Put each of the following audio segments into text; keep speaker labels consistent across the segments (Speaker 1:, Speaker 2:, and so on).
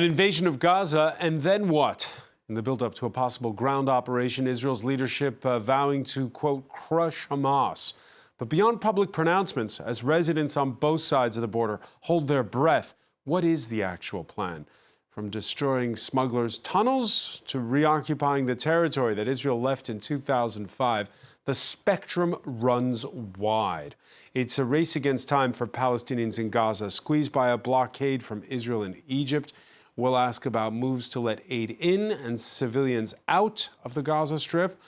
Speaker 1: An invasion of Gaza, and then what? In the build-up to a possible ground operation, Israel's leadership vowing to, quote, crush Hamas. But beyond public pronouncements, as residents on both sides of the border hold their breath, what is the actual plan? From destroying smugglers' tunnels to reoccupying the territory that Israel left in 2005, the spectrum runs wide. It's a race against time for Palestinians in Gaza, squeezed by a blockade from Israel and Egypt. We'll ask about moves to let aid in and civilians out of the Gaza Strip.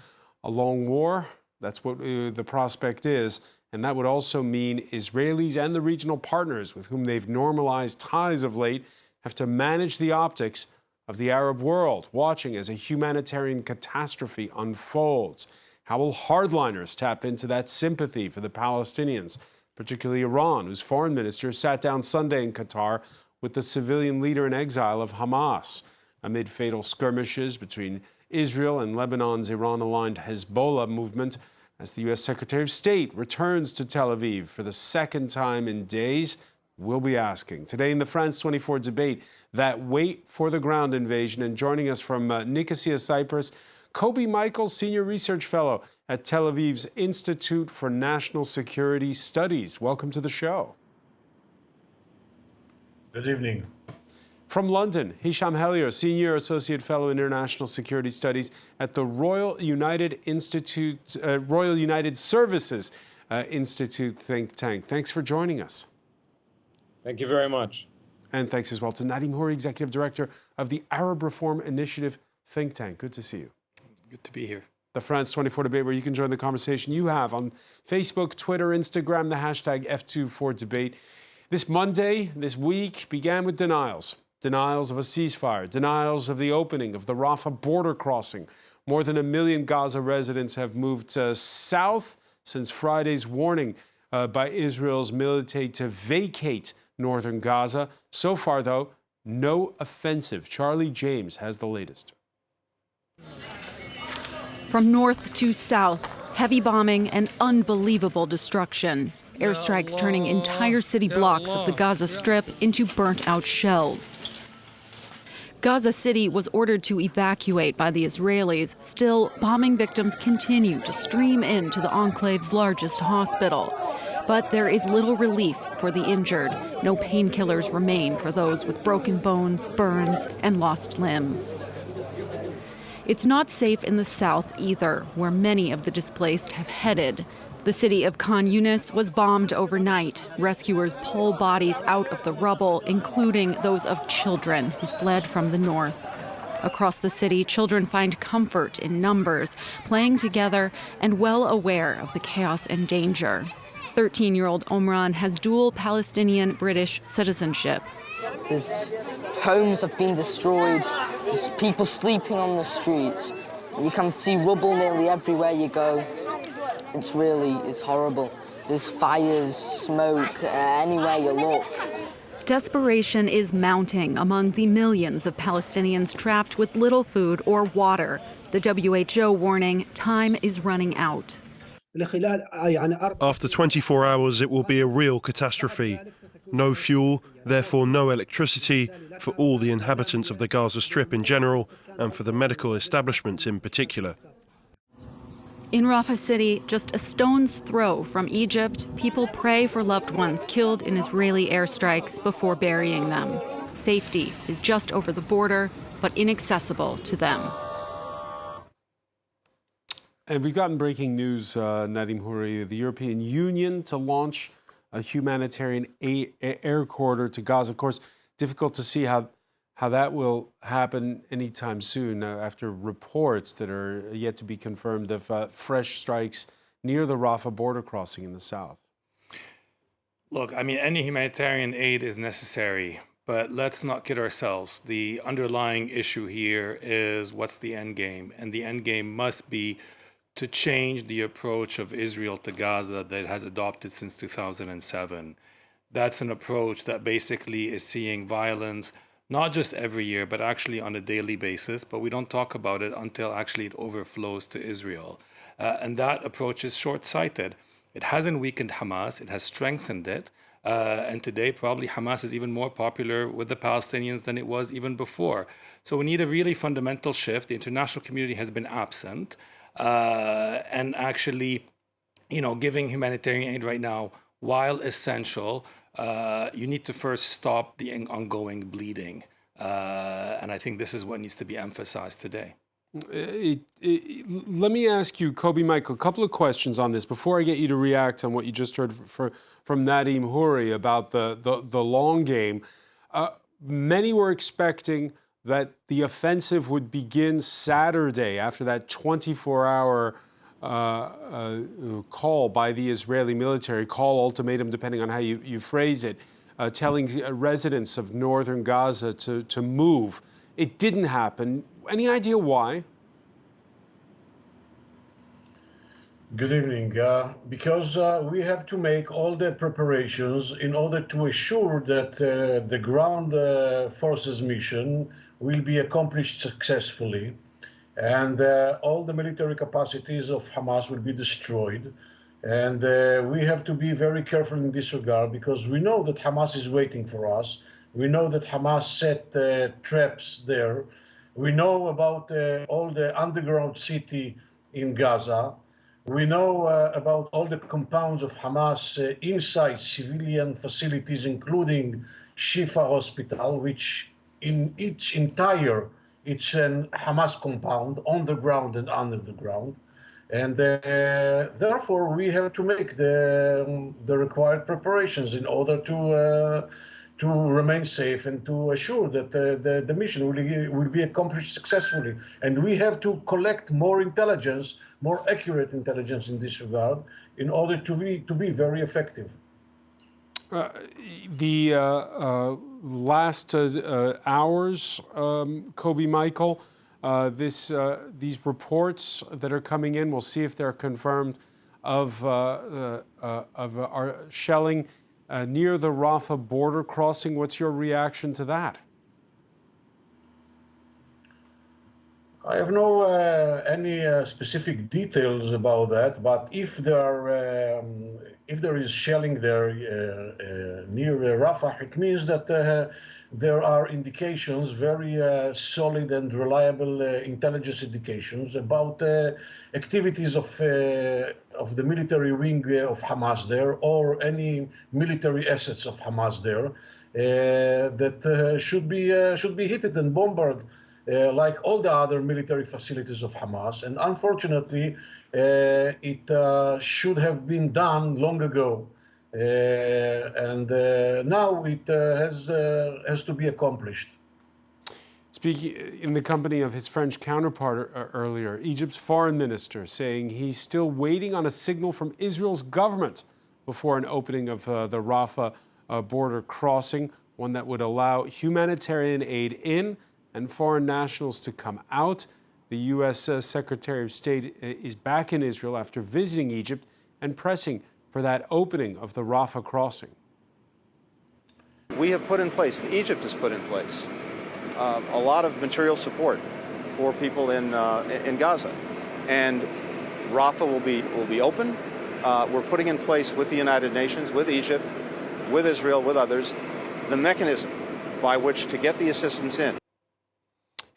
Speaker 1: A long war, that's what the prospect is. And that would also mean Israelis and the regional partners with whom they've normalized ties of late have to manage the optics of the Arab world, watching as a humanitarian catastrophe unfolds. How will hardliners tap into that sympathy for the Palestinians, particularly Iran, whose foreign minister sat down Sunday in Qatar with the civilian leader in exile of Hamas, amid fatal skirmishes between Israel and Lebanon's Iran-aligned Hezbollah movement, as the U.S. Secretary of State returns to Tel Aviv for the second time in days? We'll be asking. Today in the France 24 debate, that wait for the ground invasion. And joining us from Nicosia, Cyprus, Kobe Michaels, Senior Research Fellow at Tel Aviv's Institute for National Security Studies. Welcome to the show.
Speaker 2: Good evening.
Speaker 1: From London, Hisham Helier, Senior Associate Fellow in International Security Studies at the Royal United Services Institute think tank. Thanks for joining us.
Speaker 3: Thank you very much.
Speaker 1: And thanks as well to Nadim Houri, Executive Director of the Arab Reform Initiative think tank. Good to see you.
Speaker 4: Good to be here.
Speaker 1: The France 24 debate, where you can join the conversation you have on Facebook, Twitter, Instagram, the hashtag F24debate. This Monday, this week, began with denials. Denials of a ceasefire, denials of the opening of the Rafah border crossing. More than 1 million Gaza residents have moved south since Friday's warning by Israel's military to vacate northern Gaza. So far, though, no offensive. Charlie James has the latest.
Speaker 5: From north to south, heavy bombing and unbelievable destruction. Airstrikes turning entire city blocks of the Gaza Strip into burnt-out shells. Gaza City was ordered to evacuate by the Israelis. Still, bombing victims continue to stream into the enclave's largest hospital. But there is little relief for the injured. No painkillers remain for those with broken bones, burns, and lost limbs. It's not safe in the south either, where many of the displaced have headed. The city of Khan Yunis was bombed overnight. Rescuers pull bodies out of the rubble, including those of children who fled from the north. Across the city, children find comfort in numbers, playing together and well aware of the chaos and danger. 13-year-old Omran has dual Palestinian-British citizenship.
Speaker 6: There's homes have been destroyed. There's people sleeping on the streets. You can see rubble nearly everywhere you go. It's horrible. There's fires, smoke, anywhere you look.
Speaker 5: Desperation is mounting among the millions of Palestinians trapped with little food or water. The WHO warning time is running out.
Speaker 7: After 24 hours, it will be a real catastrophe. No fuel, therefore no electricity for all the inhabitants of the Gaza Strip in general and for the medical establishments in particular.
Speaker 5: In Rafah City, just a stone's throw from Egypt, people pray for loved ones killed in Israeli airstrikes before burying them. Safety is just over the border, but inaccessible to them.
Speaker 1: And we've gotten breaking news, Nadim Houri, the European Union to launch a humanitarian air corridor to Gaza. Of course, difficult to see how that will happen anytime soon after reports that are yet to be confirmed of fresh strikes near the Rafah border crossing in the south.
Speaker 4: Look, I mean, any humanitarian aid is necessary, but let's not kid ourselves. The underlying issue here is what's the end game? And the end game must be to change the approach of Israel to Gaza that it has adopted since 2007. That's an approach that basically is seeing violence not just every year, but actually on a daily basis. But we don't talk about it until actually it overflows to Israel. And that approach is short-sighted. It hasn't weakened Hamas, it has strengthened it. And today, probably Hamas is even more popular with the Palestinians than it was even before. So we need a really fundamental shift. The international community has been absent. And actually, giving humanitarian aid right now, while essential, you need to first stop the ongoing bleeding. And I think this is what needs to be emphasized today.
Speaker 1: Let me ask you, Kobe Michael, a couple of questions on this before I get you to react on what you just heard from Nadim Houri about the long game. Many were expecting that the offensive would begin Saturday after that 24-hour call by the Israeli military, ultimatum, depending on how you phrase it, telling residents of northern Gaza to move. It didn't happen. Any idea why?
Speaker 2: Good evening. Because we have to make all the preparations in order to assure that the ground forces mission will be accomplished successfully, and all the military capacities of Hamas will be destroyed. And we have to be very careful in this regard, because we know that Hamas is waiting for us. We know that Hamas set traps there. We know about all the underground city in Gaza. We know about all the compounds of Hamas inside civilian facilities, including Shifa Hospital, which it's an Hamas compound on the ground and under the ground. And therefore, we have to make the required preparations in order to remain safe and to assure that the mission will be accomplished successfully. And we have to collect more intelligence, more accurate intelligence in this regard, in order to be very effective.
Speaker 1: The last hours, Kobe Michael, these reports that are coming in, we'll see if they're confirmed, of our shelling near the Rafah border crossing. What's your reaction to that?
Speaker 2: I have no any specific details about that, but if there is shelling there near Rafah, it means that there are indications, very solid and reliable intelligence indications about activities of the military wing of Hamas there, or any military assets of Hamas there that should be hit and bombarded. Like all the other military facilities of Hamas. And unfortunately, it should have been done long ago. And now it has to be accomplished.
Speaker 1: Speaking in the company of his French counterpart earlier, Egypt's foreign minister saying he's still waiting on a signal from Israel's government before an opening of the Rafah border crossing, one that would allow humanitarian aid in and foreign nationals to come out. The U.S. Secretary of State is back in Israel after visiting Egypt and pressing for that opening of the Rafah crossing.
Speaker 8: We have put in place, and Egypt has put in place, a lot of material support for people in Gaza. And Rafah will be open. We're putting in place with the United Nations, with Egypt, with Israel, with others, the mechanism by which to get the assistance in.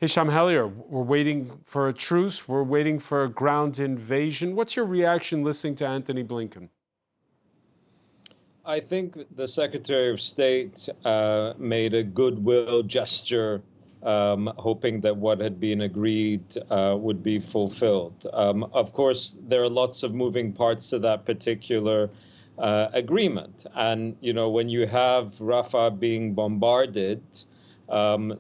Speaker 1: Hisham Helier, we're waiting for a truce. We're waiting for a ground invasion. What's your reaction listening to Antony Blinken?
Speaker 3: I think the Secretary of State made a goodwill gesture, hoping that what had been agreed would be fulfilled. Of course, there are lots of moving parts to that particular agreement. And, when you have Rafah being bombarded,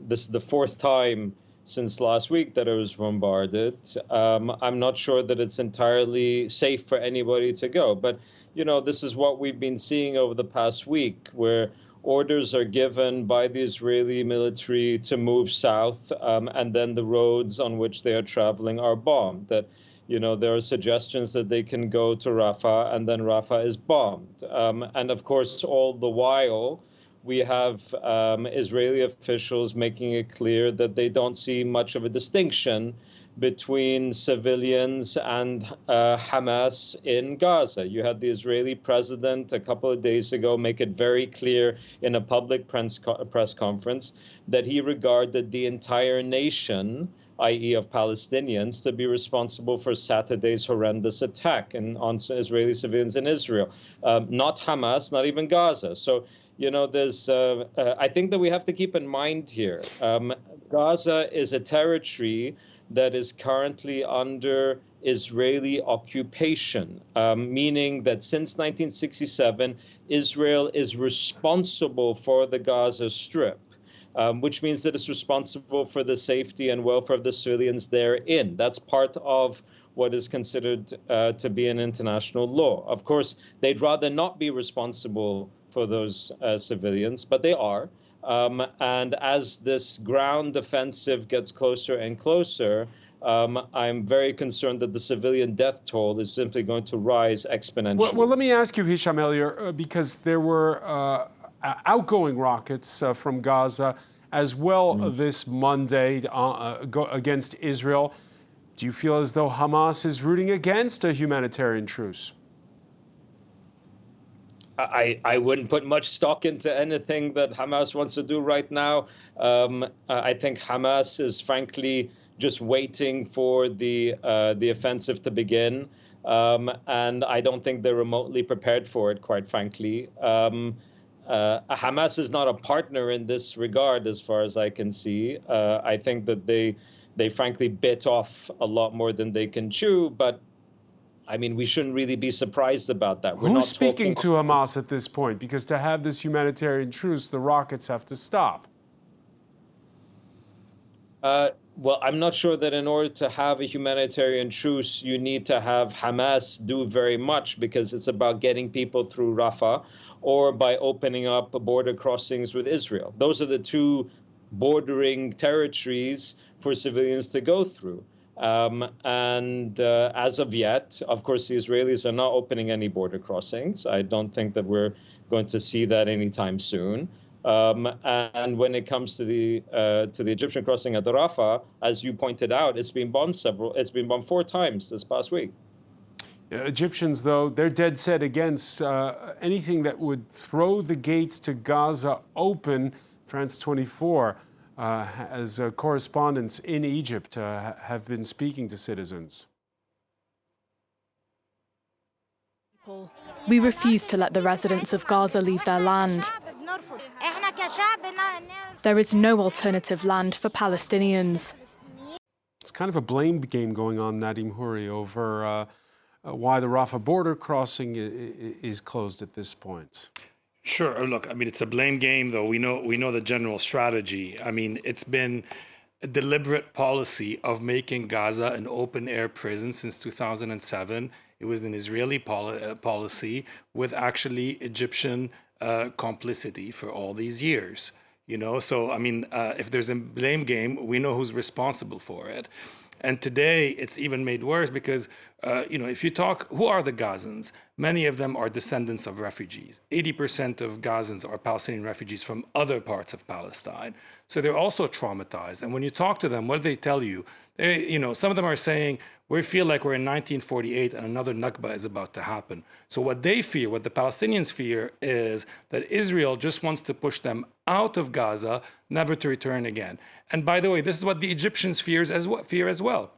Speaker 3: this is the fourth time since last week that it was bombarded. I'm not sure that it's entirely safe for anybody to go. But, this is what we've been seeing over the past week, where orders are given by the Israeli military to move south, and then the roads on which they are traveling are bombed. That, there are suggestions that they can go to Rafah, and then Rafah is bombed. And of course, all the while, we have Israeli officials making it clear that they don't see much of a distinction between civilians and Hamas in Gaza. You had the Israeli president a couple of days ago make it very clear in a public press conference that he regarded the entire nation, i.e. of Palestinians, to be responsible for Saturday's horrendous attack on Israeli civilians in Israel. Not Hamas, not even Gaza. So, you know, there's, I think that we have to keep in mind here, Gaza is a territory that is currently under Israeli occupation, meaning that since 1967, Israel is responsible for the Gaza Strip, which means that it's responsible for the safety and welfare of the civilians therein. That's part of what is considered to be an international law. Of course, they'd rather not be responsible for those civilians, but they are. And as this ground offensive gets closer and closer, I'm very concerned that the civilian death toll is simply going to rise exponentially.
Speaker 1: Well, let me ask you, Hisham Elior, because there were outgoing rockets from Gaza as well this Monday against Israel. Do you feel as though Hamas is rooting against a humanitarian truce?
Speaker 3: I wouldn't put much stock into anything that Hamas wants to do right now. I think Hamas is frankly just waiting for the offensive to begin, and I don't think they're remotely prepared for it, quite frankly. Hamas is not a partner in this regard, as far as I can see. I think that they frankly bit off a lot more than they can chew, but I mean, we shouldn't really be surprised about that.
Speaker 1: Who's speaking to Hamas at this point? Because to have this humanitarian truce, the rockets have to stop.
Speaker 3: Well, I'm not sure that in order to have a humanitarian truce, you need to have Hamas do very much, because it's about getting people through Rafah or by opening up border crossings with Israel. Those are the two bordering territories for civilians to go through. As of yet, of course, the Israelis are not opening any border crossings. I don't think that we're going to see that anytime soon. And when it comes to the Egyptian crossing at Rafah, as you pointed out, it's been bombed 4 times this past week.
Speaker 1: Egyptians, though, they're dead set against anything that would throw the gates to Gaza open. France 24, as correspondents in Egypt have been speaking to citizens.
Speaker 9: We refuse to let the residents of Gaza leave their land. There is no alternative land for Palestinians.
Speaker 1: It's kind of a blame game going on, Nadim Houri, over why the Rafah border crossing is closed at this point.
Speaker 4: Sure. Look, I mean, it's a blame game, though. We know the general strategy. I mean, it's been a deliberate policy of making Gaza an open-air prison since 2007. It was an Israeli policy with actually Egyptian complicity for all these years. You know, so I mean, if there's a blame game, we know who's responsible for it. And today it's even made worse because, you know, if you talk, who are the Gazans? Many of them are descendants of refugees. 80% of Gazans are Palestinian refugees from other parts of Palestine. So they're also traumatized. And when you talk to them, what do they tell you? You know, some of them are saying, we feel like we're in 1948 and another Nakba is about to happen. So what they fear, what the Palestinians fear, is that Israel just wants to push them out of Gaza, never to return again. And by the way, this is what the Egyptians fear as well.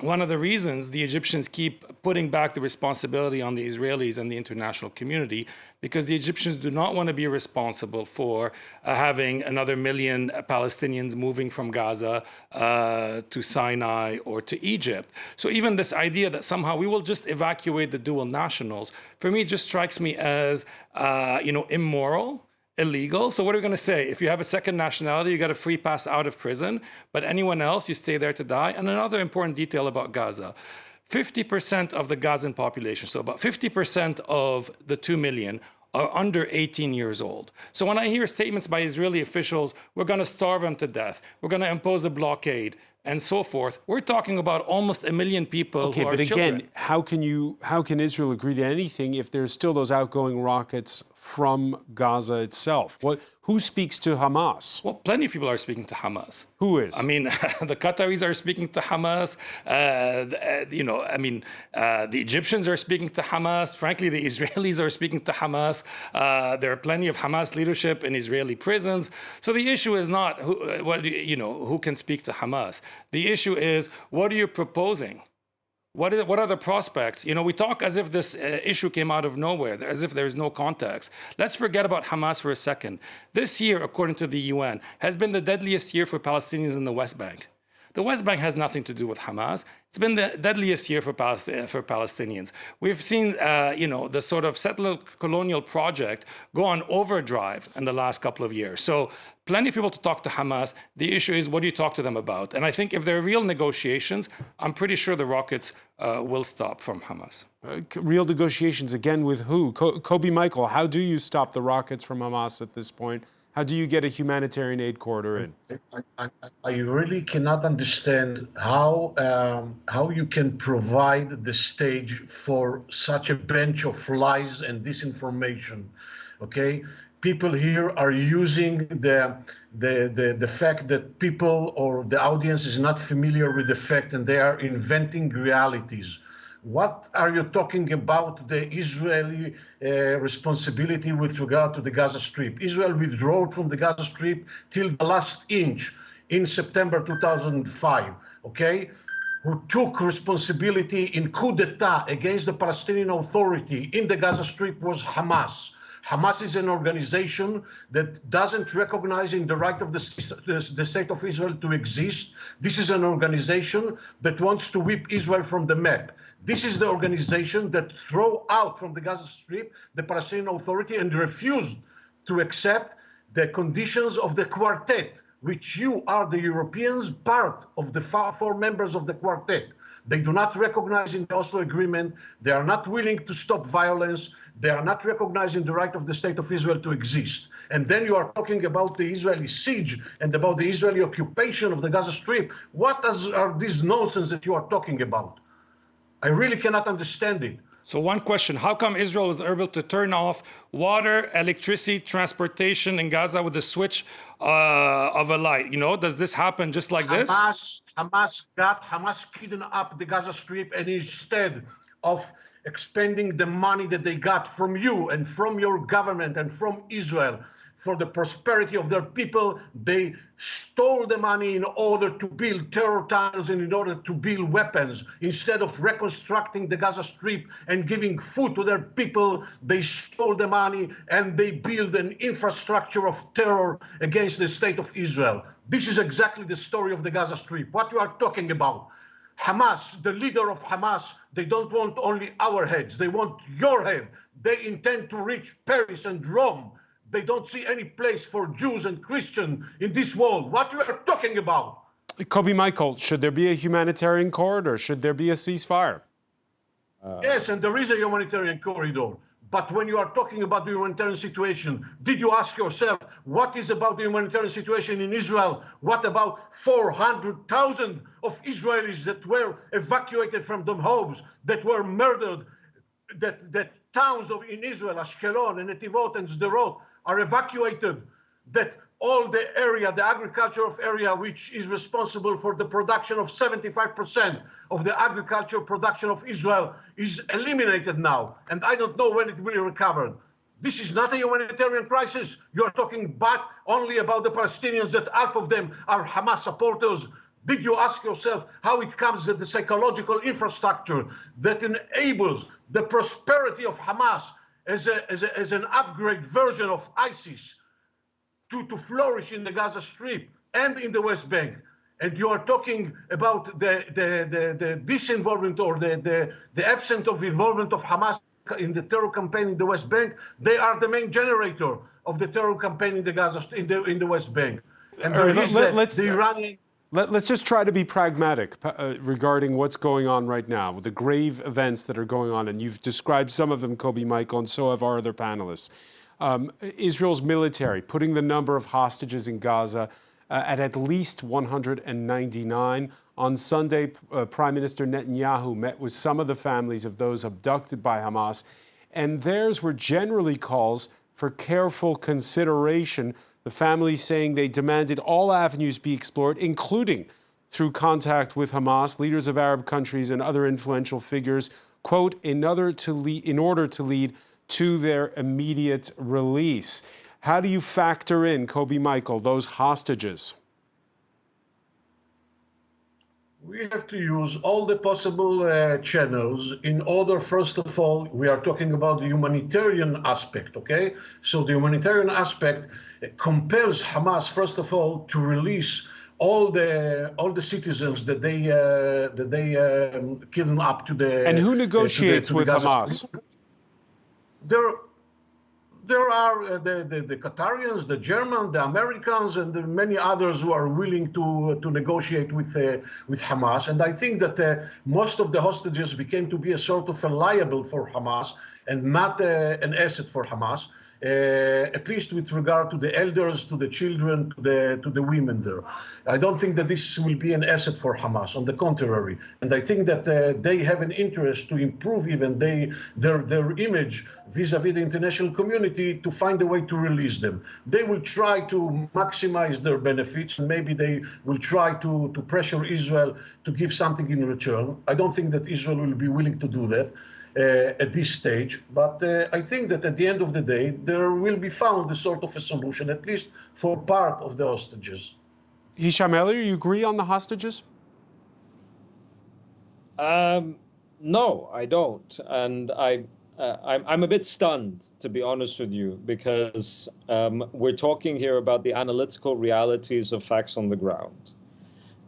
Speaker 4: One of the reasons the Egyptians keep putting back the responsibility on the Israelis and the international community, because the Egyptians do not want to be responsible for having another million Palestinians moving from Gaza to Sinai or to Egypt. So even this idea that somehow we will just evacuate the dual nationals, for me, just strikes me as, you know, immoral. Illegal. So what are we going to say? If you have a second nationality, you got a free pass out of prison, but anyone else, you stay there to die. And another important detail about Gaza, 50% of the Gazan population, so about 50% of the 2 million, are under 18 years old. So when I hear statements by Israeli officials, we're going to starve them to death, we're going to impose a blockade, and so forth. We're talking about almost 1 million people
Speaker 1: Okay,
Speaker 4: who are
Speaker 1: but
Speaker 4: children.
Speaker 1: again, how can Israel agree to anything if there's still those outgoing rockets from Gaza itself? Who speaks to Hamas?
Speaker 4: Well, plenty of people are speaking to Hamas.
Speaker 1: Who is?
Speaker 4: I mean, the Qataris are speaking to Hamas. The Egyptians are speaking to Hamas. Frankly, the Israelis are speaking to Hamas. There are plenty of Hamas leadership in Israeli prisons. So the issue is not who can speak to Hamas. The issue is, what are you proposing? What are the prospects? We talk as if this issue came out of nowhere, as if there's no context. Let's forget about Hamas for a second. This year, according to the UN, has been the deadliest year for Palestinians in the West Bank. The West Bank has nothing to do with Hamas. It's been the deadliest year for Palestinians. We've seen, the sort of settler colonial project go on overdrive in the last couple of years. So plenty of people to talk to Hamas. The issue is, what do you talk to them about? And I think if there are real negotiations, I'm pretty sure the rockets will stop from Hamas.
Speaker 1: Real negotiations, again, with who? Kobe Michael, how do you stop the rockets from Hamas at this point? How do you get a humanitarian aid corridor in?
Speaker 2: I really cannot understand how you can provide the stage for such a bench of lies and disinformation. Okay, people here are using the fact that people or the audience is not familiar with the fact, and they are inventing realities. What are you talking about the Israeli responsibility with regard to the Gaza Strip? Israel withdrew from the Gaza Strip till the last inch in September 2005, okay? Who took responsibility in coup d'etat against the Palestinian Authority in the Gaza Strip was Hamas. Hamas is an organization that doesn't recognize in the right of the state of Israel to exist. This is an organization that wants to whip Israel from the map. This is the organization that threw out from the Gaza Strip the Palestinian Authority and refused to accept the conditions of the quartet, which you are, the Europeans, part of the four members of the quartet. They do not recognize in the Oslo Agreement. They are not willing to stop violence. They are not recognizing the right of the state of Israel to exist. And then you are talking about the Israeli siege and about the Israeli occupation of the Gaza Strip. What are these nonsense that you are talking about? I really cannot understand it.
Speaker 4: So one question, how come Israel was able to turn off water, electricity, transportation in Gaza with the switch of a light? Does this happen just like this?
Speaker 2: Hamas kidnapped the Gaza Strip, and instead of expending the money that they got from you and from your government and from Israel for the prosperity of their people, they stole the money in order to build terror tunnels and in order to build weapons. Instead of reconstructing the Gaza Strip and giving food to their people, they stole the money and they build an infrastructure of terror against the state of Israel. This is exactly the story of the Gaza Strip. What you are talking about. Hamas, the leader of Hamas, they don't want only our heads. They want your head. They intend to reach Paris and Rome. They don't see any place for Jews and Christians in this world. What you are talking about?
Speaker 1: Kobe Michael, should there be a humanitarian corridor? Should there be a ceasefire?
Speaker 2: Yes, and there is a humanitarian corridor. But when you are talking about the humanitarian situation, did you ask yourself, what is about the humanitarian situation in Israel? What about 400,000 of Israelis that were evacuated from their homes, that were murdered, that towns in Israel, Ashkelon and Netivot and Sderot, are evacuated, that all the area, the agricultural area, which is responsible for the production of 75% of the agricultural production of Israel, is eliminated now. And I don't know when it will be recovered. This is not a humanitarian crisis. You're talking only about the Palestinians, that half of them are Hamas supporters. Did you ask yourself how it comes that the psychological infrastructure that enables the prosperity of Hamas as an upgrade version of ISIS to flourish in the Gaza Strip and in the West Bank? And you are talking about the disinvolvement or the absence of involvement of Hamas in the terror campaign in the West Bank. They are the main generator of the terror campaign in the West Bank. And the Iranian.
Speaker 1: Let's just try to be pragmatic regarding what's going on right now, with the grave events that are going on, and you've described some of them, Kobe Michael, and so have our other panelists. Israel's military putting the number of hostages in Gaza at least 199. On Sunday, Prime Minister Netanyahu met with some of the families of those abducted by Hamas, and theirs were generally calls for careful consideration. The families saying they demanded all avenues be explored, including through contact with Hamas, leaders of Arab countries, and other influential figures, quote, in order to lead to their immediate release. How do you factor in, Kobe Michael, those hostages?
Speaker 2: We have to use all the possible channels in order, first of all, we are talking about the humanitarian aspect, okay? So the humanitarian aspect compels Hamas, first of all, to release all the citizens that they kidnapped to the
Speaker 1: And who negotiates with Hamas?
Speaker 2: There are the Qatarians, the Germans, the Americans, and many others who are willing to negotiate with Hamas. And I think that most of the hostages became to be a sort of a liable for Hamas and not an asset for Hamas, at least with regard to the elders, to the children, to the women there. I don't think that this will be an asset for Hamas. On the contrary, and I think that they have an interest to improve even their image vis-a-vis the international community to find a way to release them. They will try to maximize their benefits, and maybe they will try to pressure Israel to give something in return. I don't think that Israel will be willing to do that at this stage, but I think that at the end of the day, there will be found a sort of a solution, at least for part of the hostages.
Speaker 1: Hisham Elier, you agree on the hostages?
Speaker 3: No, I don't, and I'm a bit stunned, to be honest with you, because we're talking here about the analytical realities of facts on the ground.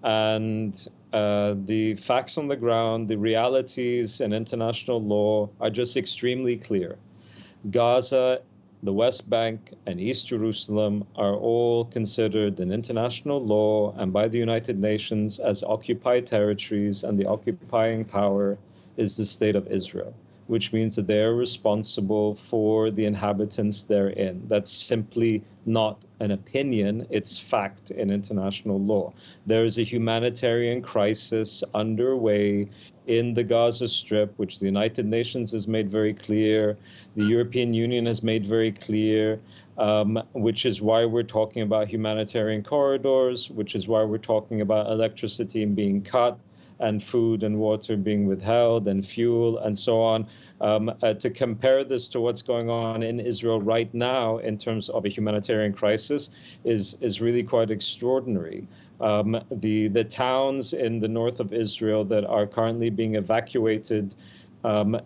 Speaker 3: And the facts on the ground, the realities in international law are just extremely clear. Gaza, the West Bank, and East Jerusalem are all considered in international law and by the United Nations as occupied territories, and the occupying power is the State of Israel, which means that they are responsible for the inhabitants therein. That's simply not an opinion, it's fact in international law. There is a humanitarian crisis underway in the Gaza Strip, which the United Nations has made very clear, the European Union has made very clear, which is why we're talking about humanitarian corridors, which is why we're talking about electricity being cut, and food and water being withheld, and fuel, and so on. To compare this to what's going on in Israel right now in terms of a humanitarian crisis is really quite extraordinary. The towns in the north of Israel that are currently being evacuated,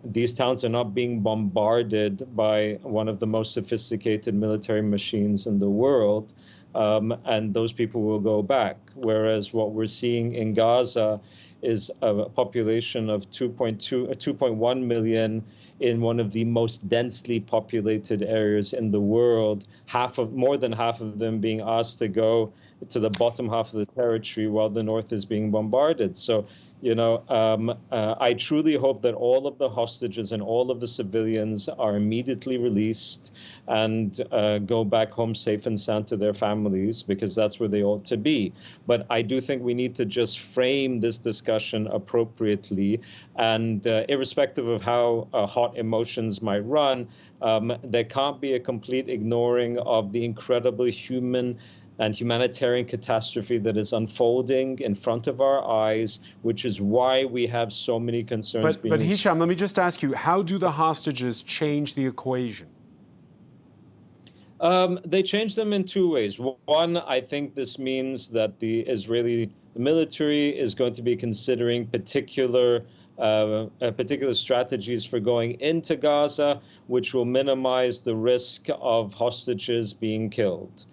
Speaker 3: these towns are not being bombarded by one of the most sophisticated military machines in the world, and those people will go back. Whereas what we're seeing in Gaza is a population of 2.1 million in one of the most densely populated areas in the world, more than half of them being asked to go to the bottom half of the territory while the north is being bombarded. So, I truly hope that all of the hostages and all of the civilians are immediately released and go back home safe and sound to their families, because that's where they ought to be. But I do think we need to just frame this discussion appropriately, and irrespective of how hot emotions might run, there can't be a complete ignoring of the incredible human and humanitarian catastrophe that is unfolding in front of our eyes, which is why we have so many concerns.
Speaker 1: But Hisham, let me just ask you, how do the hostages change the equation?
Speaker 3: They change them in two ways. One, I think this means that the Israeli military is going to be considering particular strategies for going into Gaza, which will minimize the risk of hostages being killed.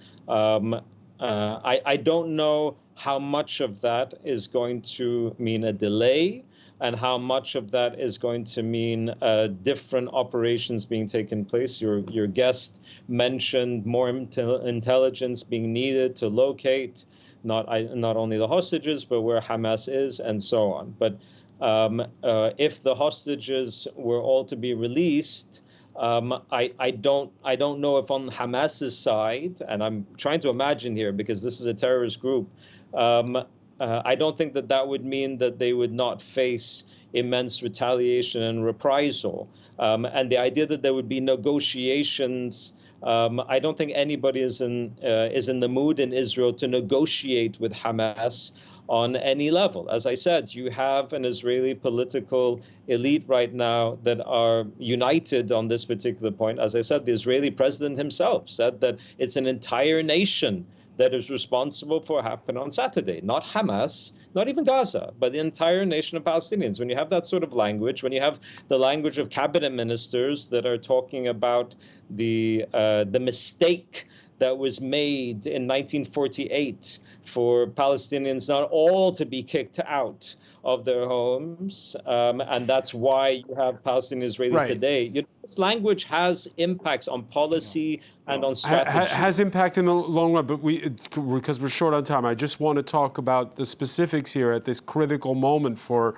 Speaker 3: I don't know how much of that is going to mean a delay and how much of that is going to mean different operations being taken place. Your guest mentioned more intelligence being needed to locate not only the hostages, but where Hamas is and so on. But if the hostages were all to be released, I don't know if on Hamas's side, and I'm trying to imagine here because this is a terrorist group, I don't think that that would mean that they would not face immense retaliation and reprisal. And the idea that there would be negotiations, I don't think anybody is in the mood in Israel to negotiate with Hamas on any level. As I said, you have an Israeli political elite right now that are united on this particular point. As I said, the Israeli president himself said that it's an entire nation that is responsible for what happened on Saturday, not Hamas, not even Gaza, but the entire nation of Palestinians. When you have that sort of language, when you have the language of cabinet ministers that are talking about the mistake that was made in 1948 for Palestinians not all to be kicked out of their homes, and that's why you have Palestinian Israelis today. This language has impacts on policy and on strategy.
Speaker 1: Has impact in the long run, but because we're short on time, I just want to talk about the specifics here at this critical moment for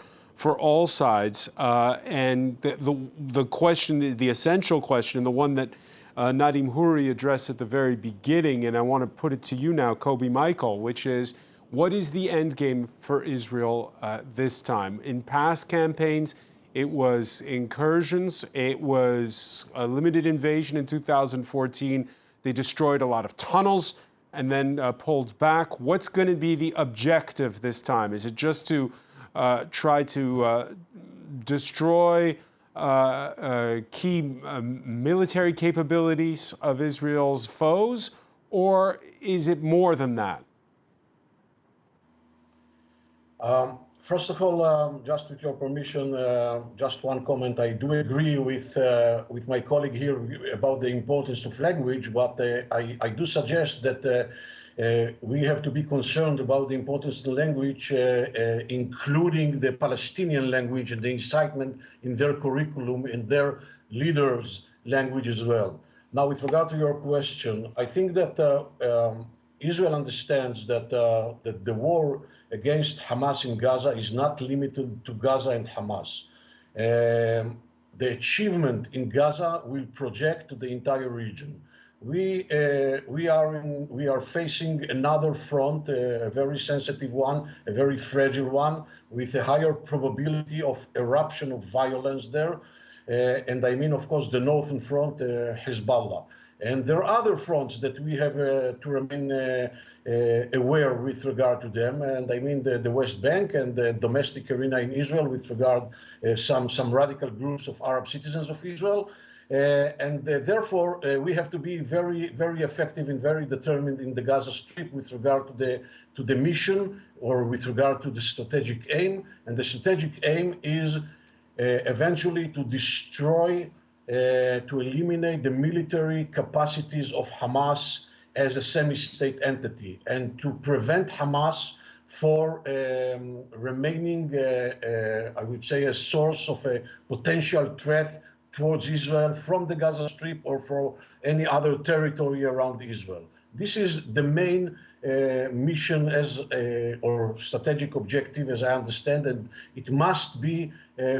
Speaker 1: all sides, and the question, the essential question, the one that Nadim Houri addressed at the very beginning, and I want to put it to you now, Kobi Michael, which is, what is the end game for Israel this time? In past campaigns, it was incursions, it was a limited invasion in 2014. They destroyed a lot of tunnels and then pulled back. What's going to be the objective this time? Is it just to try to destroy key military capabilities of Israel's foes, or is it more than that?
Speaker 2: First of all, just with your permission, just one comment. I do agree with my colleague here about the importance of language, but I do suggest that we have to be concerned about the importance of the language, including the Palestinian language and the incitement in their curriculum, in their leaders' language as well. Now, with regard to your question, I think that Israel understands that the war against Hamas in Gaza is not limited to Gaza and Hamas. The achievement in Gaza will project to the entire region. We are facing another front, a very sensitive one, a very fragile one, with a higher probability of eruption of violence there. And I mean, of course, the northern front, Hezbollah. And there are other fronts that we have to remain aware with regard to them. And I mean the West Bank and the domestic arena in Israel with regard some radical groups of Arab citizens of Israel. Therefore, we have to be very, very effective and very determined in the Gaza Strip with regard to the mission, or with regard to the strategic aim. And the strategic aim is eventually to destroy, to eliminate the military capacities of Hamas as a semi-state entity, and to prevent Hamas for remaining, I would say, a source of a potential threat towards Israel from the Gaza Strip or for any other territory around Israel. This is the main mission or strategic objective, as I understand, and it must be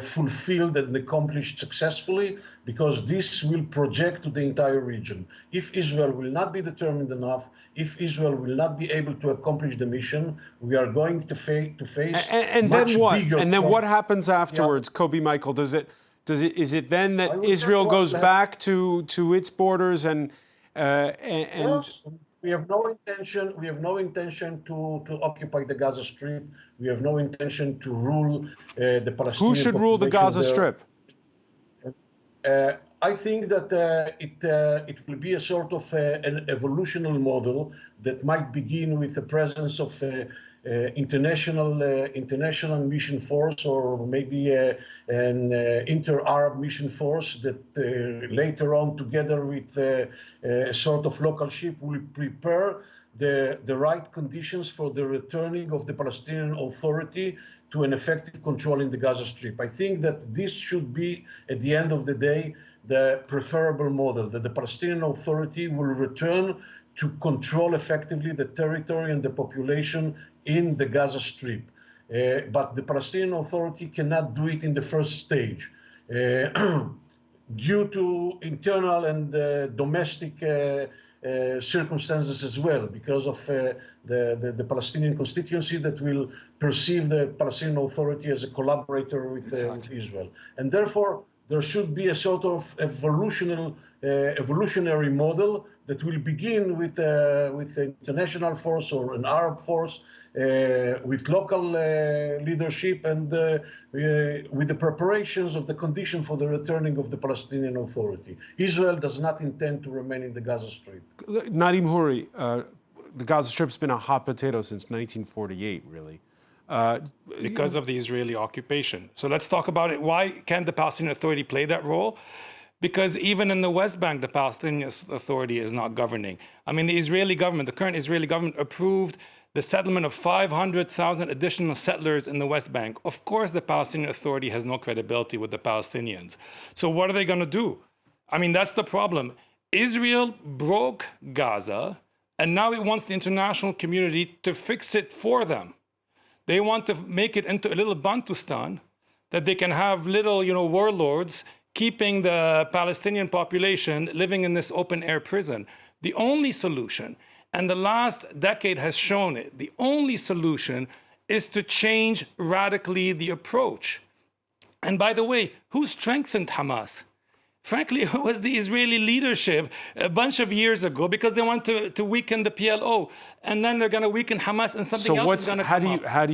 Speaker 2: fulfilled and accomplished successfully, because this will project to the entire region. If Israel will not be determined enough, if Israel will not be able to accomplish the mission, we are going to face
Speaker 1: and
Speaker 2: much
Speaker 1: then what?
Speaker 2: bigger
Speaker 1: And then
Speaker 2: problems.
Speaker 1: what happens afterwards, Kobi Michael? Is it then that Israel goes back to its borders and
Speaker 2: Yes, we have no intention to occupy the Gaza Strip. We have no intention to rule the Palestinian.
Speaker 1: Who should rule the Gaza Strip?
Speaker 2: I think that it will be a sort of an evolutionary model that might begin with the presence of international mission force, or maybe an inter-Arab mission force that later on, together with a sort of local ship, will prepare the right conditions for the returning of the Palestinian Authority to an effective control in the Gaza Strip. I think that this should be, at the end of the day, the preferable model, that the Palestinian Authority will return to control effectively the territory and the population in the Gaza Strip. But the Palestinian Authority cannot do it in the first stage due to internal and domestic circumstances as well, because of the Palestinian constituency that will perceive the Palestinian Authority as a collaborator with Israel. And therefore, there should be a sort of evolutionary model that will begin with an international force or an Arab force, with local leadership, and with the preparations of the condition for the returning of the Palestinian Authority. Israel does not intend to remain in the Gaza Strip.
Speaker 1: Nadim Houri, the Gaza Strip's been a hot potato since 1948, really.
Speaker 4: Because of the Israeli occupation. So let's talk about it. Why can't the Palestinian Authority play that role? Because even in the West Bank, the Palestinian Authority is not governing. I mean, the Israeli government, the current Israeli government, approved the settlement of 500,000 additional settlers in the West Bank. Of course, the Palestinian Authority has no credibility with the Palestinians. So what are they going to do? I mean, that's the problem. Israel broke Gaza, and now it wants the international community to fix it for them. They want to make it into a little Bantustan that they can have little, warlords keeping the Palestinian population living in this open-air prison. The only solution, and the last decade has shown it, the only solution is to change radically the approach. And by the way, who strengthened Hamas? Frankly, it was the Israeli leadership a bunch of years ago, because they want to weaken the PLO, and then they're going to weaken Hamas, and something else is going to come up.
Speaker 1: How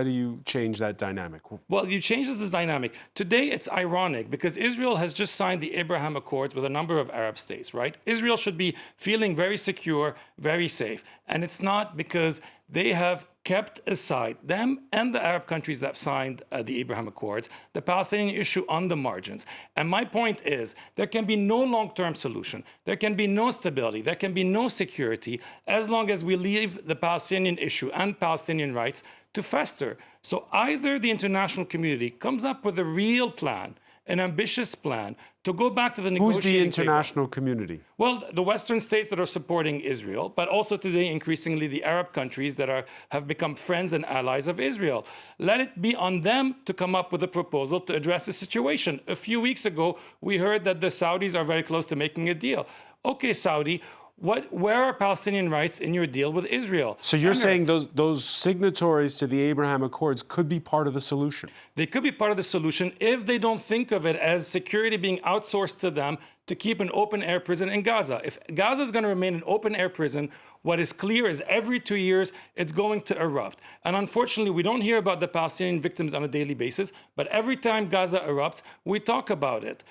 Speaker 1: do you change that dynamic?
Speaker 4: Well, you change this dynamic. Today, it's ironic because Israel has just signed the Abraham Accords with a number of Arab states, right? Israel should be feeling very secure, very safe, and it's not, because they have kept aside, them and the Arab countries that have signed the Abraham Accords, the Palestinian issue on the margins. And my point is, there can be no long-term solution. There can be no stability. There can be no security as long as we leave the Palestinian issue and Palestinian rights to fester. So either the international community comes up with a real plan, an ambitious plan, to go back to the negotiating
Speaker 1: table. Who's the international community?
Speaker 4: Well, the Western states that are supporting Israel, but also today increasingly the Arab countries that have become friends and allies of Israel. Let it be on them to come up with a proposal to address the situation. A few weeks ago, we heard that the Saudis are very close to making a deal. Okay, Saudi, where are Palestinian rights in your deal with Israel?
Speaker 1: So you're saying those signatories to the Abraham Accords could be part of the solution?
Speaker 4: They could be part of the solution if they don't think of it as security being outsourced to them to keep an open-air prison in Gaza. If Gaza is going to remain an open-air prison, what is clear is every 2 years, it's going to erupt. And unfortunately, we don't hear about the Palestinian victims on a daily basis, but every time Gaza erupts, we talk about it.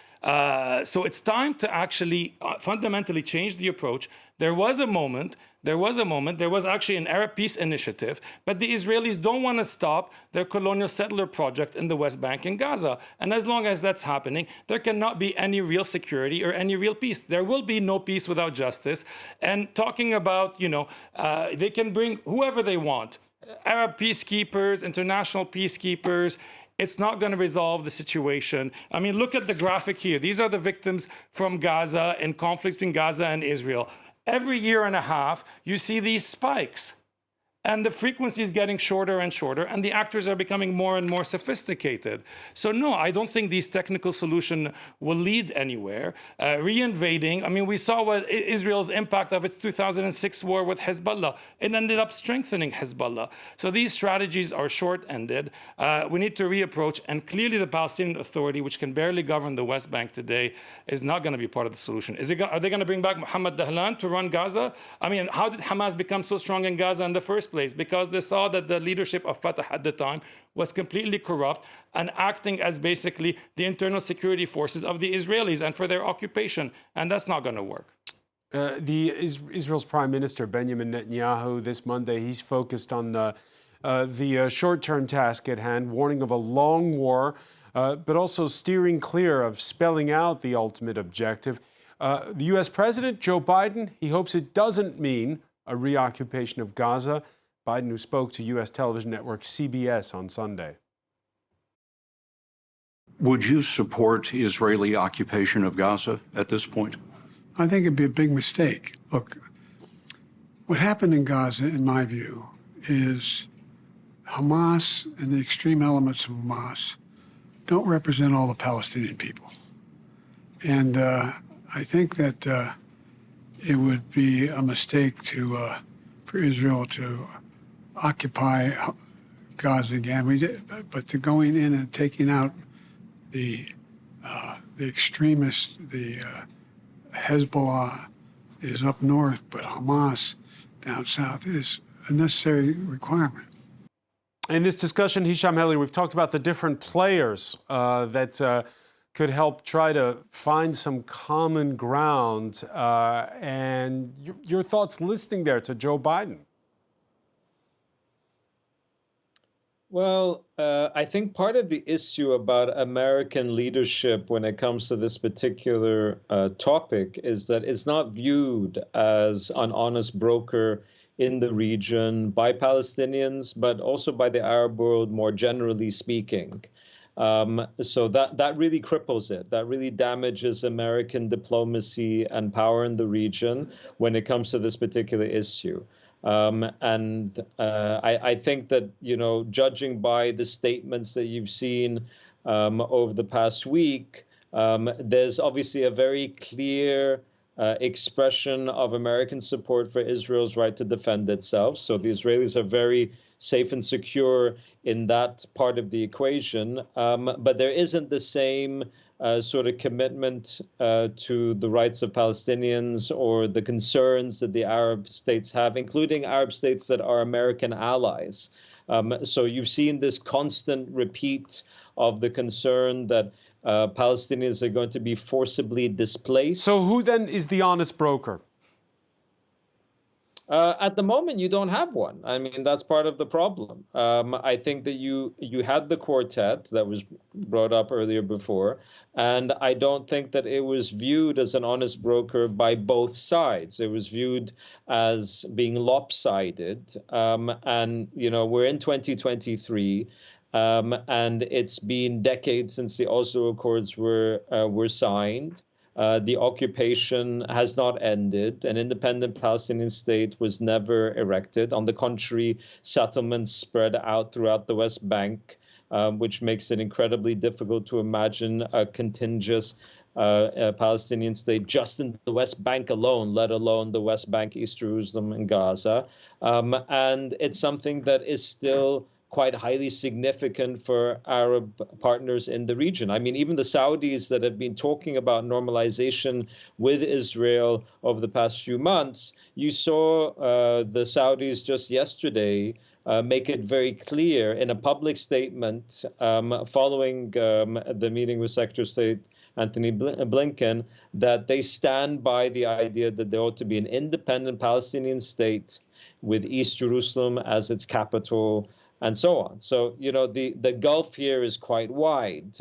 Speaker 4: So it's time to actually fundamentally change the approach. There was actually an Arab peace initiative, but the Israelis don't want to stop their colonial settler project in the West Bank and Gaza. And as long as that's happening, there cannot be any real security or any real peace. There will be no peace without justice. And talking about, they can bring whoever they want, Arab peacekeepers, international peacekeepers. It's not going to resolve the situation. I mean, look at the graphic here. These are the victims from Gaza and conflicts between Gaza and Israel. Every year and a half, you see these spikes. And the frequency is getting shorter and shorter, and the actors are becoming more and more sophisticated. So no, I don't think these technical solutions will lead anywhere. Reinvading, I mean, we saw what Israel's impact of its 2006 war with Hezbollah. It ended up strengthening Hezbollah. So these strategies are short-ended. We need to reapproach, and clearly the Palestinian Authority, which can barely govern the West Bank today, is not going to be part of the solution. Are they going to bring back Mohammed Dahlan to run Gaza? I mean, how did Hamas become so strong in Gaza in the first place? Because they saw that the leadership of Fatah at the time was completely corrupt and acting as basically the internal security forces of the Israelis and for their occupation. And that's not going to work.
Speaker 1: Israel's Prime Minister, Benjamin Netanyahu, this Monday, he's focused on the short-term task at hand, warning of a long war, but also steering clear of spelling out the ultimate objective. The U.S. President, Joe Biden, he hopes it doesn't mean a reoccupation of Gaza. Biden, who spoke to U.S. television network CBS on Sunday.
Speaker 10: Would you support Israeli occupation of Gaza at this point?
Speaker 11: I think it'd be a big mistake. Look, what happened in Gaza, in my view, is Hamas and the extreme elements of Hamas don't represent all the Palestinian people. And I think that it would be a mistake for Israel to occupy Gaza again. But to going in and taking out the extremists, the Hezbollah is up north, but Hamas down south is a necessary requirement.
Speaker 1: In this discussion, Hisham Heli, we've talked about the different players that could help try to find some common ground. And your thoughts listening there to Joe Biden?
Speaker 3: Well, I think part of the issue about American leadership when it comes to this particular topic is that it's not viewed as an honest broker in the region by Palestinians, but also by the Arab world more generally speaking. So that really cripples it. That really damages American diplomacy and power in the region when it comes to this particular issue. I think that, judging by the statements that you've seen over the past week, there's obviously a very clear expression of American support for Israel's right to defend itself. So the Israelis are very safe and secure in that part of the equation. But there isn't the same sort of commitment to the rights of Palestinians or the concerns that the Arab states have, including Arab states that are American allies. So you've seen this constant repeat of the concern that Palestinians are going to be forcibly displaced.
Speaker 1: So who then is the honest broker?
Speaker 3: At the moment, you don't have one. I mean, that's part of the problem. I think that you had the quartet that was brought up earlier before, and I don't think that it was viewed as an honest broker by both sides. It was viewed as being lopsided. And, we're in 2023, and it's been decades since the Oslo Accords were signed. The occupation has not ended. An independent Palestinian state was never erected. On the contrary, settlements spread out throughout the West Bank, which makes it incredibly difficult to imagine a contiguous Palestinian state just in the West Bank alone, let alone the West Bank, East Jerusalem, and Gaza. And it's something that is still quite highly significant for Arab partners in the region. I mean, even the Saudis that have been talking about normalization with Israel over the past few months, you saw the Saudis just yesterday make it very clear in a public statement following the meeting with Secretary of State Antony Blinken that they stand by the idea that there ought to be an independent Palestinian state with East Jerusalem as its capital, and so on. So, the gulf here is quite wide.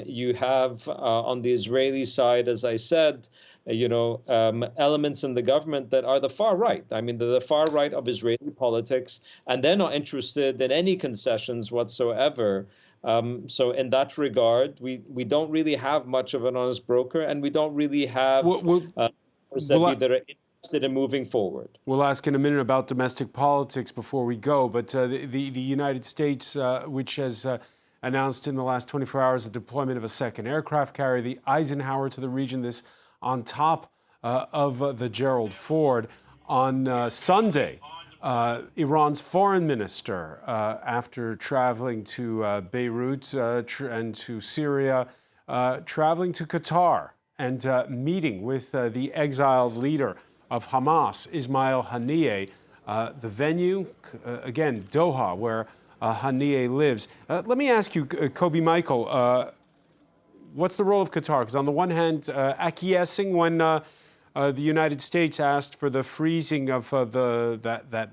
Speaker 3: You have on the Israeli side, as I said, elements in the government that are the far right. I mean, they're the far right of Israeli politics, and they're not interested in any concessions whatsoever. So in that regard, we don't really have much of an honest broker, and we don't really have that are interested in moving forward.
Speaker 1: We'll ask in a minute about domestic politics before we go, but the United States, which has announced in the last 24 hours the deployment of a second aircraft carrier, the Eisenhower, to the region, this on top of the Gerald Ford. On Sunday, Iran's foreign minister, after traveling to Beirut and to Syria, traveling to Qatar and meeting with the exiled leader of Hamas, Ismail Haniyeh. The venue, again, Doha, where Haniyeh lives. Let me ask you, Kobe Michael, what's the role of Qatar? Because on the one hand, acquiescing when the United States asked for the freezing of that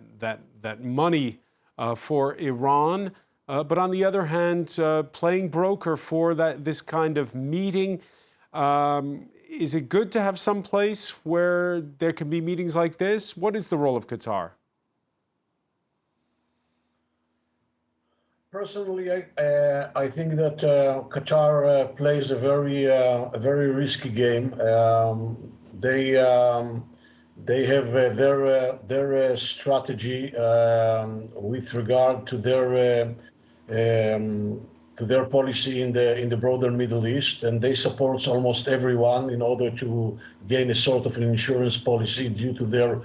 Speaker 1: money for Iran, but on the other hand, playing broker for this kind of meeting. Is it good to have some place where there can be meetings like this? What is the role of Qatar?
Speaker 2: Personally, I think that Qatar plays a very risky game. They have their strategy with regard to their to their policy in the broader Middle East, and they support almost everyone in order to gain a sort of an insurance policy due to their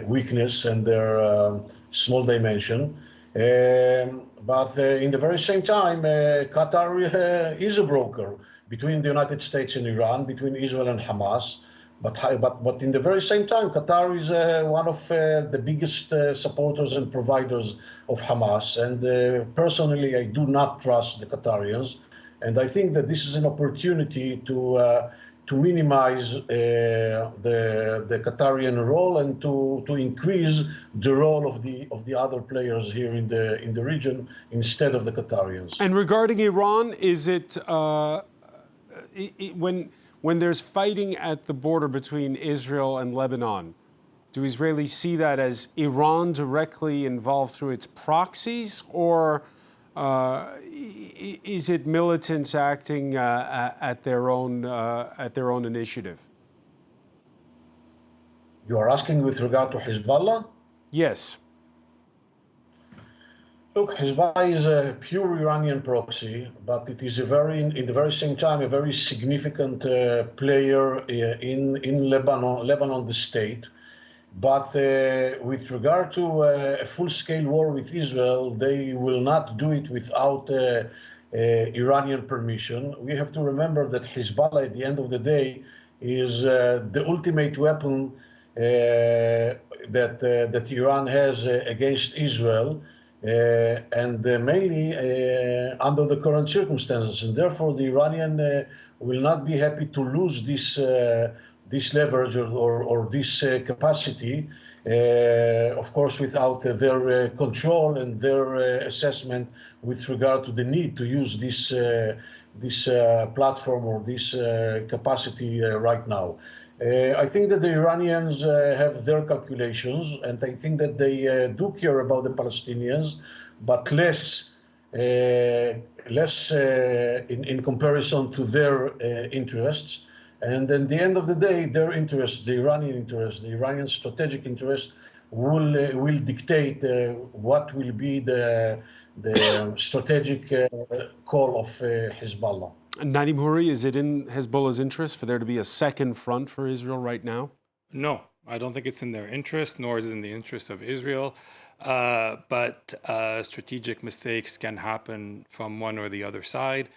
Speaker 2: weakness and their small dimension. But in the very same time, Qatar is a broker between the United States and Iran, between Israel and Hamas. But in the very same time, Qatar is one of the biggest supporters and providers of Hamas. And personally, I do not trust the Qatarians. And I think that this is an opportunity to minimize the Qatarian role and to increase the role of the other players here in the region instead of the Qatarians.
Speaker 1: And regarding Iran, is it when there's fighting at the border between Israel and Lebanon, do Israelis see that as Iran directly involved through its proxies, or is it militants acting at their own initiative?
Speaker 2: You are asking with regard to Hezbollah?
Speaker 1: Yes.
Speaker 2: Look, Hezbollah is a pure Iranian proxy, but it is in the very same time, a very significant player in Lebanon, the state. But with regard to a full-scale war with Israel, they will not do it without Iranian permission. We have to remember that Hezbollah, at the end of the day, is the ultimate weapon that Iran has against Israel. And mainly under the current circumstances, and therefore the Iranian will not be happy to lose this leverage or this capacity, of course, without their control and their assessment with regard to the need to use this platform or this capacity right now. I think that the Iranians have their calculations, and I think that they do care about the Palestinians, but less in comparison to their interests. And at the end of the day, their interests, the Iranian strategic interests, will dictate what will be the strategic call of Hezbollah.
Speaker 1: Nadim Houri, is it in Hezbollah's interest for there to be a second front for Israel right now?
Speaker 4: No, I don't think it's in their interest, nor is it in the interest of Israel. But strategic mistakes can happen from one or the other side.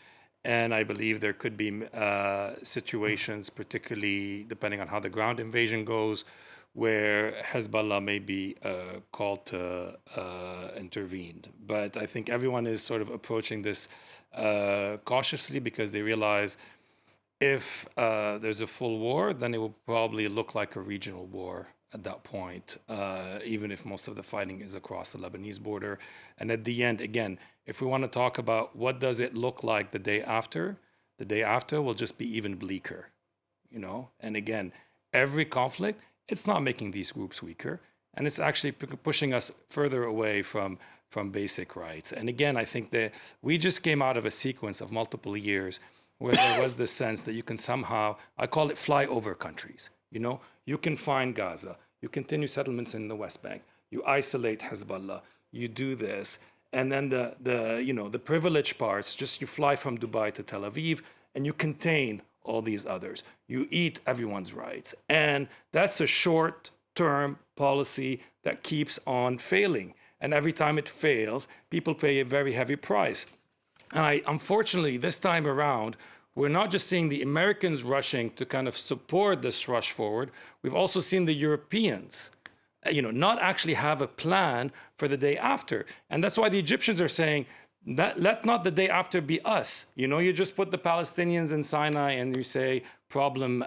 Speaker 4: And I believe there could be situations, particularly depending on how the ground invasion goes, where Hezbollah may be called to intervene. But I think everyone is sort of approaching this cautiously, because they realize if there's a full war, then it will probably look like a regional war at that point, even if most of the fighting is across the Lebanese border. And at the end, again, if we want to talk about what does it look like the day after will just be even bleaker, you know? And again, every conflict, it's not making these groups weaker, and it's actually pushing us further away from basic rights. And again, I think that we just came out of a sequence of multiple years where there was this sense that you can somehow, I call it fly over countries. You know, you can find Gaza, you continue settlements in the West Bank, you isolate Hezbollah, you do this, and then the privileged parts, just you fly from Dubai to Tel Aviv, and you contain all these others. You eat everyone's rights. And that's a short-term policy that keeps on failing. And every time it fails, people pay a very heavy price. And unfortunately, this time around, we're not just seeing the Americans rushing to kind of support this rush forward. We've also seen the Europeans, not actually have a plan for the day after. And that's why the Egyptians are saying, let not the day after be us. You just put the Palestinians in Sinai and you say, problem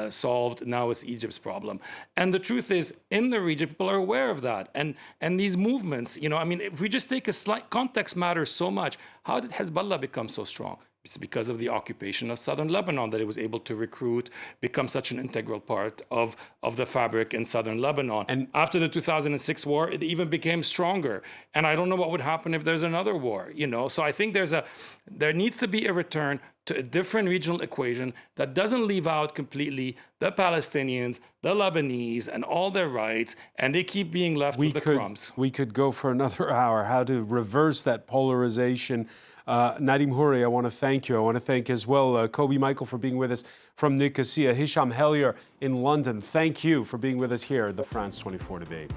Speaker 4: solved, now it's Egypt's problem. And the truth is, in the region, people are aware of that. And these movements, if we just take a slight, context matters so much. How did Hezbollah become so strong? It's because of the occupation of southern Lebanon that it was able to recruit, become such an integral part of the fabric in southern Lebanon. And after the 2006 war, it even became stronger. And I don't know what would happen if there's another war, So I think there needs to be a return to a different regional equation that doesn't leave out completely the Palestinians, the Lebanese, and all their rights, and they keep being left with the crumbs.
Speaker 1: We could go for another hour, how to reverse that polarization. Nadim Houri, I want to thank you. I want to thank as well Kobe Michael for being with us from Nicosia. Hisham Helier in London, thank you for being with us here at the France 24 debate.